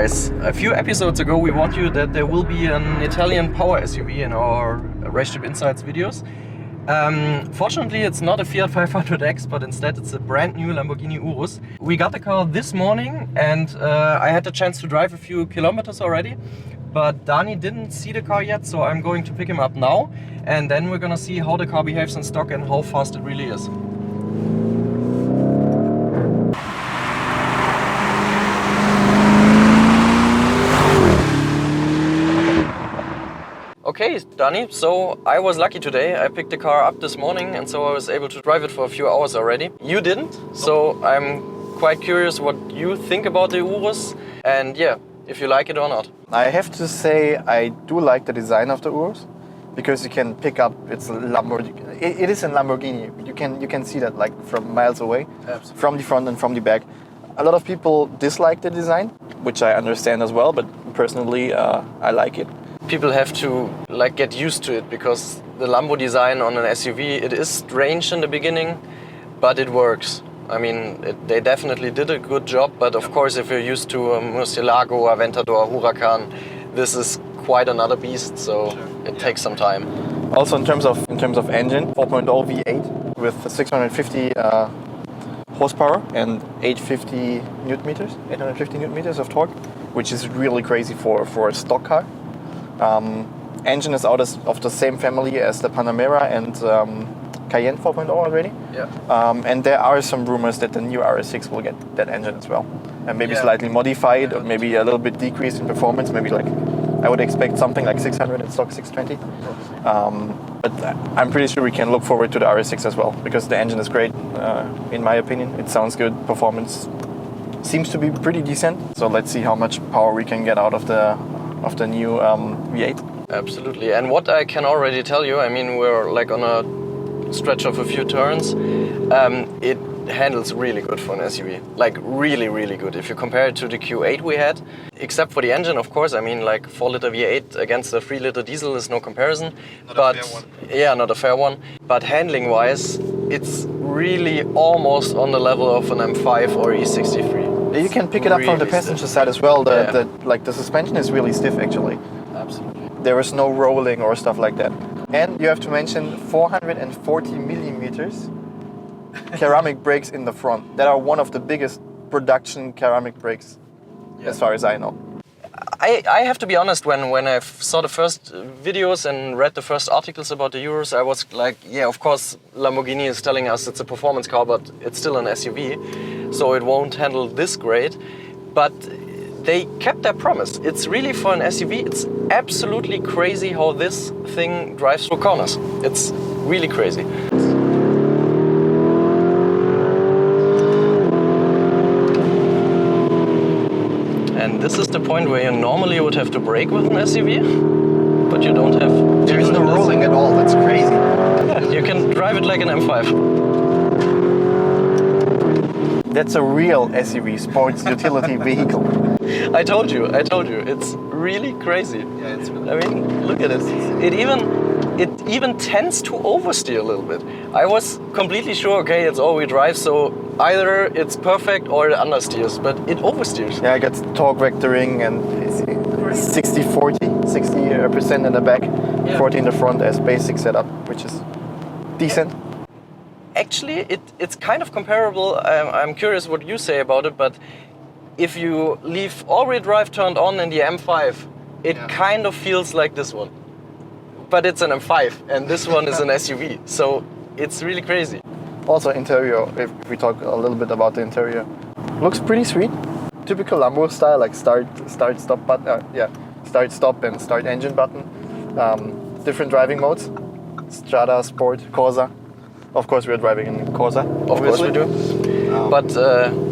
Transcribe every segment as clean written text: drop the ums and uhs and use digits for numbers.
guys, a few episodes ago we warned you that there will be an Italian power SUV in our RaceChip Insights videos. Fortunately it's not a Fiat 500X, but instead it's a brand new Lamborghini Urus. We got the car this morning and I had the chance to drive a few kilometers already, but Dani didn't see the car yet, so I'm going to pick him up now and then we're gonna see how the car behaves in stock and how fast it really is. Okay, Dani, so I was lucky today. I picked the car up this morning and so I was able to drive it for a few hours already. You didn't, so I'm quite curious what you think about the Urus and yeah, if you like it or not. I have to say I do like the design of the Urus because you can pick up, it's a Lamborghini. It is a Lamborghini. You can see that like from miles away. Absolutely. From the front and from the back. A lot of people dislike the design, which I understand as well, but personally I like it. People have to like get used to it because the Lambo design on an SUV, it is strange in the beginning, but it works. I mean, they definitely did a good job, but of course if you're used to a Murcielago, Aventador, Huracan, this is quite another beast, so it takes some time. Also in terms of engine, 4.0 V8 with 650 horsepower and 850 newton meters of torque, which is really crazy for a stock car. Engine is out of the same family as the Panamera and Cayenne 4.0 already. Yeah. And there are some rumors that the new RS6 will get that engine as well. And maybe slightly modified, or maybe a little bit decreased in performance. Maybe like, I would expect something like 600 and stock 620. But I'm pretty sure we can look forward to the RS6 as well, because the engine is great, in my opinion. It sounds good, performance seems to be pretty decent. So let's see how much power we can get out of the new V8. Absolutely, and what I can already tell you, I mean, we're like on a stretch of a few turns. It handles really good for an SUV, like really, really good. If you compare it to the Q8 we had, except for the engine, of course. I mean, like 4-liter V8 against a 3-liter diesel is no comparison. Not a fair one. Yeah, not a fair one. But handling-wise, it's really almost on the level of an M5 or E63. You can pick it up from the passenger side as well. The suspension is really stiff actually. Absolutely. There is no rolling or stuff like that. And you have to mention 440 millimeters ceramic brakes in the front. That are one of the biggest production ceramic brakes, as far as I know. I have to be honest, when I saw the first videos and read the first articles about the Urus, I was like, yeah, of course Lamborghini is telling us it's a performance car, but it's still an SUV, so it won't handle this great. But they kept their promise. It's really for an SUV, it's absolutely crazy how this thing drives through corners. It's really crazy. And this is the point where you normally would have to brake with an SUV, but you don't have. There is no rolling at all, that's crazy. Yeah, you can drive it like an M5. That's a real SUV, sports utility vehicle. I told you, it's really crazy. Yeah, it's really. I mean, look at it. It even tends to oversteer a little bit. I was completely sure, okay, it's all-wheel drive, so either it's perfect or it understeers, but it oversteers. Yeah, I got torque vectoring and it's 60-40, 60% in the back, 40 in the front as basic setup, which is decent. Actually, it's kind of comparable. I'm curious what you say about it, but if you leave all-wheel drive turned on in the M5, it kind of feels like this one. But it's an M5 and this one is an SUV, so it's really crazy. Also interior, if we talk a little bit about the interior, looks pretty sweet. Typical Lambo style, like start, stop button, start, stop and start engine button. Different driving modes, Strada, Sport, Corsa. Of course we're driving in Corsa, obviously. Of course we do. But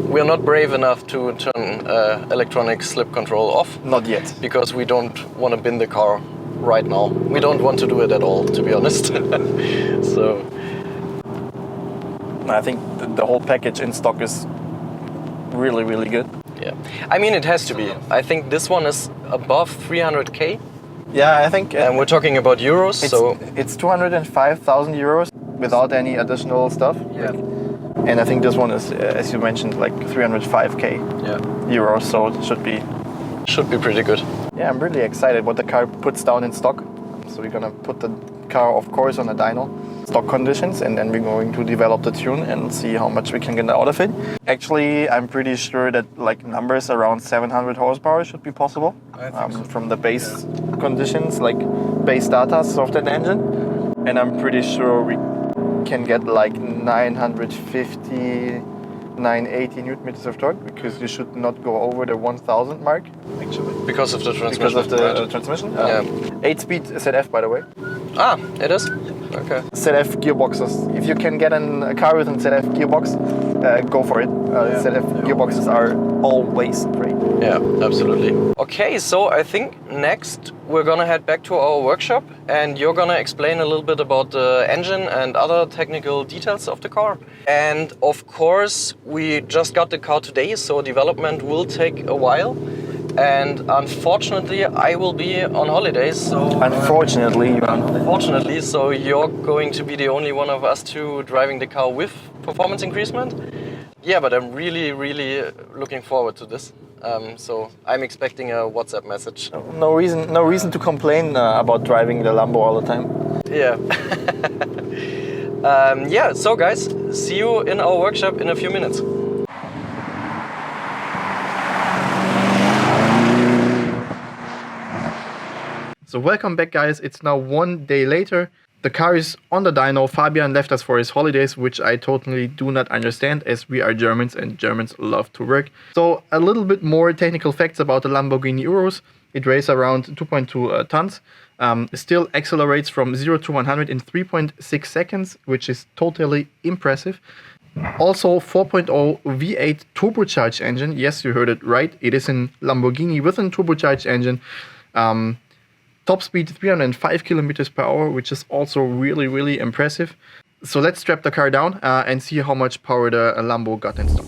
we're not brave enough to turn electronic slip control off. Not yet. Because we don't want to bin the car right now. We don't want to do it at all, to be honest. So I think the whole package in stock is really, really good. Yeah, I mean it has to be. I think this one is above 300k. Yeah, I think. And we're talking about euros, so it's 205,000 euros without any additional stuff. Yeah. And I think this one is, as you mentioned, like 305k euros. So it Should be pretty good. Yeah, I'm really excited what the car puts down in stock. So we're gonna put the car, of course, on a dyno, stock conditions, and then we're going to develop the tune and see how much we can get out of it. Actually, I'm pretty sure that like numbers around 700 horsepower should be possible from the base conditions, like base data of that engine. And I'm pretty sure we can get like 950, 980 newton meters of torque, because you should not go over the 1000 mark, actually. Because of the transmission. Because of the right? transmission. Yeah. 8-speed ZF, by the way. Ah, it is? Okay. ZF gearboxes. If you can get a car with a ZF gearbox, go for it. ZF gearboxes are always great. Yeah, absolutely. Okay, so I think next we're gonna head back to our workshop and you're gonna explain a little bit about the engine and other technical details of the car. And of course, we just got the car today, so development will take a while. And unfortunately, I will be on holidays, so... Unfortunately, so you're going to be the only one of us two driving the car with performance increasement. Yeah, but I'm really, really looking forward to this. So I'm expecting a WhatsApp message. No reason to complain about driving the Lambo all the time. Yeah. Yeah, so guys, see you in our workshop in a few minutes. So welcome back, guys. It's now 1 day later. The car is on the dyno. Fabian left us for his holidays, which I totally do not understand, as we are Germans and Germans love to work. So a little bit more technical facts about the Lamborghini Urus. It weighs around 2.2 tons. Still accelerates from 0 to 100 in 3.6 seconds, which is totally impressive. Also 4.0 V8 turbocharged engine. Yes, you heard it right. It is a Lamborghini with a turbocharged engine. Top speed 305 kilometers per hour, which is also really, really impressive. So let's strap the car down and see how much power the Lambo got in stock.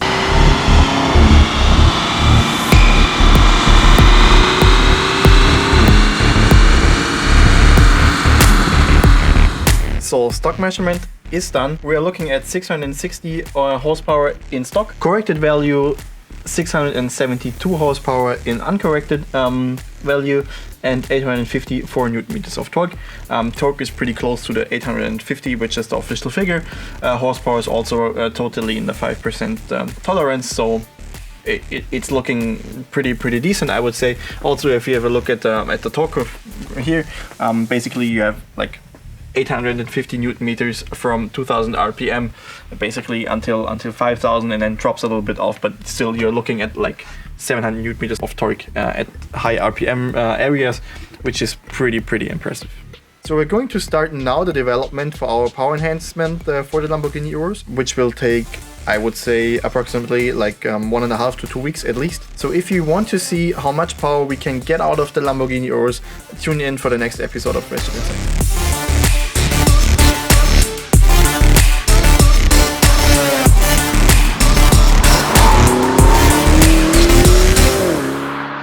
So stock measurement is done. We are looking at 660 horsepower in stock. Corrected value 672 horsepower in uncorrected value, and 854 newton meters of torque. Torque is pretty close to the 850, which is the official figure. Horsepower is also totally in the 5% tolerance, so it's looking pretty decent, I would say. Also, if you have a look at the torque curve here, basically you have like 850 newton meters from 2000 RPM basically until 5000, and then drops a little bit off, but still you're looking at like 700 newton meters of torque at high RPM areas, which is pretty impressive. So we're going to start now the development for our power enhancement for the Lamborghini Urus, which will take, I would say, approximately like 1.5 to 2 weeks at least. So if you want to see how much power we can get out of the Lamborghini Urus, tune in for the next episode of RaceChip Insight.